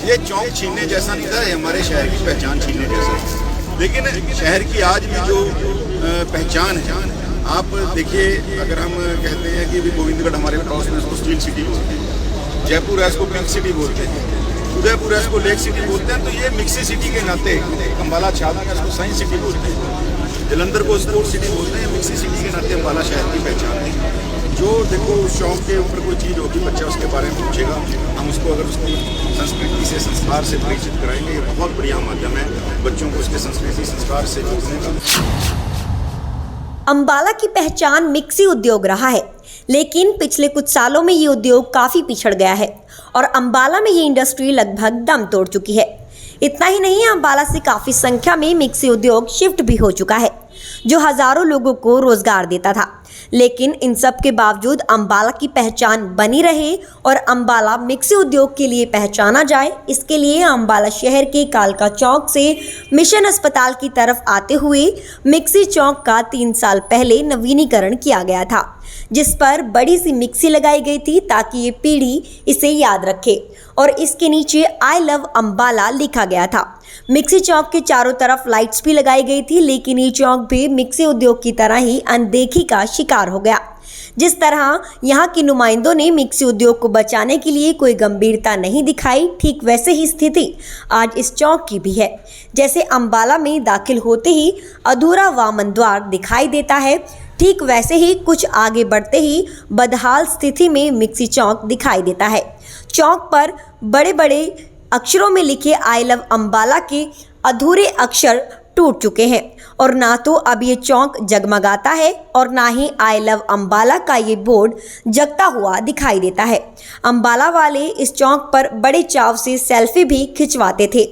ये चौक छीनने जैसा नहीं था, ये हमारे शहर की पहचान छीनने जैसा है। लेकिन शहर की आज भी जो पहचान है, आप देखिए, अगर हम कहते हैं कि गोविंदगढ़ हमारे पड़ोस में, इसको स्टील सिटी बोलते हैं, जयपुर है इसको पिंक सिटी बोलते हैं, उदयपुर है इसको लेक सिटी बोलते हैं, तो ये मिक्सी सिटी के नाते, अम्बाला छावनी का इसको साइंस सिटी बोलते हैं, जलंधर को स्पोर्ट्स सिटी बोलते हैं, मिक्सी सिटी के नाते अम्बाला शहर की पहचान है। जो देखो उस चौक के ऊपर कोई चीज़ होगी, बच्चा उसके बारे में पूछेगा, हम उसको अगर उसकी संस्कृति से, संस्कार से परिचित कराएंगे, ये बहुत बढ़िया माध्यम है बच्चों को उसके संस्कृति संस्कार से जोड़ने का। अम्बाला की पहचान मिक्सी उद्योग रहा है, लेकिन पिछले कुछ सालों में ये उद्योग काफ़ी पिछड़ गया है और अम्बाला में ये इंडस्ट्री लगभग दम तोड़ चुकी है। इतना ही नहीं, अम्बाला से काफ़ी संख्या में मिक्सी उद्योग शिफ्ट भी हो चुका है, जो हज़ारों लोगों को रोजगार देता था। लेकिन इन सब के बावजूद अम्बाला की पहचान बनी रहे और अम्बाला मिक्सी उद्योग के लिए पहचाना जाए, इसके लिए अम्बाला शहर के कालका चौक से मिशन अस्पताल की तरफ आते हुए मिक्सी चौक का 3 साल पहले नवीनीकरण किया गया था, जिस पर बड़ी सी मिक्सी लगाई गई थी ताकि ये पीढ़ी इसे याद रखे और इसके नीचे आई लव अम्बाला लिखा गया था। मिक्सी चौक के चारों तरफ लाइट्स भी लगाई गई थी, लेकिन ये चौक भी मिक्सी उद्योग की तरह ही अनदेखी का शिकार हो गया। जिस तरह यहाँ के नुमाइंदों ने मिक्सी उद्योग को बचाने के लिए कोई गंभीरता नहीं दिखाई, ठीक वैसे ही स्थिति आज इस चौक की भी है। जैसे अम्बाला में दाखिल होते ही अधूरा वामन द्वार दिखाई देता है, ठीक वैसे ही कुछ आगे बढ़ते ही बदहाल स्थिति में मिक्सी चौक दिखाई देता है। चौक पर बड़े बड़े अक्षरों में लिखे आई लव अम्बाला के अधूरे अक्षर टूट चुके हैं और ना तो अब ये चौक जगमगाता है और ना ही आई लव अम्बाला का ये बोर्ड जगता हुआ दिखाई देता है। अम्बाला वाले इस चौक पर बड़े चाव से सेल्फी भी खिंचवाते थे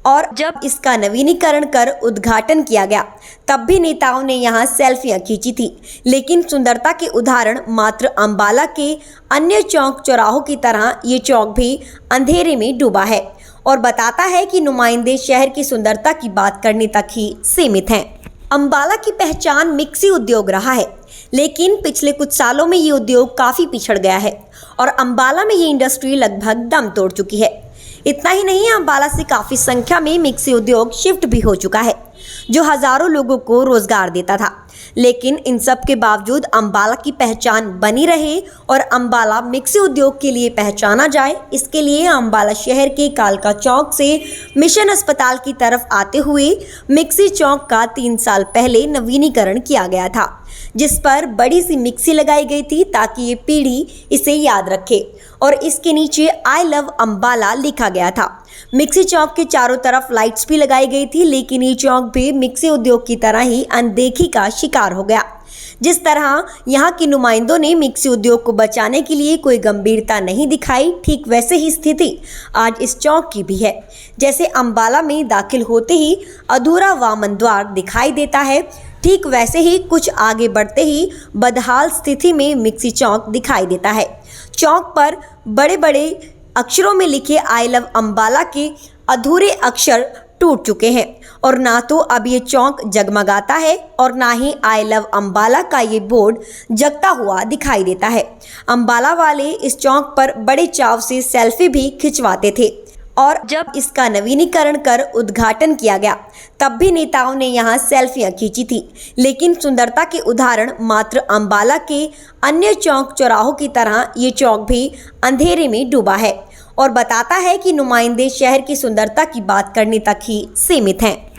और जब इसका नवीनीकरण कर उद्घाटन किया गया तब भी नेताओं ने यहाँ सेल्फियाँ खींची थी। लेकिन सुंदरता के उदाहरण मात्र अम्बाला के अन्य चौक चौराहों की तरह ये चौक भी अंधेरे में डूबा है और बताता है कि नुमाइंदे शहर की सुंदरता की बात करने तक ही सीमित हैं। अम्बाला की पहचान मिक्सी उद्योग रहा है, लेकिन पिछले कुछ सालों में ये उद्योग काफ़ी पिछड़ गया है और अम्बाला में ये इंडस्ट्री लगभग दम तोड़ चुकी है। इतना ही नहीं, अम्बाला से काफ़ी संख्या में मिक्सी उद्योग शिफ्ट भी हो चुका है, जो हज़ारों लोगों को रोजगार देता था। लेकिन इन सब के बावजूद अम्बाला की पहचान बनी रहे और अम्बाला मिक्सी उद्योग के लिए पहचाना जाए, इसके लिए अम्बाला शहर के कालका चौक से मिशन अस्पताल की तरफ आते हुए मिक्सी चौक का 3 साल पहले नवीनीकरण किया गया था, जिस पर बड़ी सी मिक्सी लगाई गई थी ताकि ये पीढ़ी इसे याद रखे और इसके नीचे आई लव अम्बाला लिखा गया था। मिक्सी चौक के चारों तरफ लाइट्स भी लगाई गई थी, लेकिन ये चौक भी मिक्सी उद्योग की तरह ही अनदेखी का शिकार हो गया। जिस तरह यहाँ के नुमाइंदों ने मिक्सी उद्योग को बचाने के लिए कोई गंभीरता नहीं दिखाई, ठीक वैसे ही स्थिति आज इस चौक की भी है। जैसे अम्बाला में दाखिल होते ही अधूरा वामन द्वार दिखाई देता है, ठीक वैसे ही कुछ आगे बढ़ते ही बदहाल स्थिति में मिक्सी चौक दिखाई देता है। चौक पर बड़े बड़े अक्षरों में लिखे आई लव अम्बाला के अधूरे अक्षर टूट चुके हैं और ना तो अब ये चौक जगमगाता है और ना ही आई लव अम्बाला का ये बोर्ड जगता हुआ दिखाई देता है। अम्बाला वाले इस चौक पर बड़े चाव से सेल्फी भी खिंचवाते थे और जब इसका नवीनीकरण कर उद्घाटन किया गया तब भी नेताओं ने यहाँ सेल्फियाँ खींची थी। लेकिन सुंदरता के उदाहरण मात्र अम्बाला के अन्य चौक चौराहों की तरह ये चौक भी अंधेरे में डूबा है और बताता है कि नुमाइंदे शहर की सुंदरता की बात करने तक ही सीमित हैं।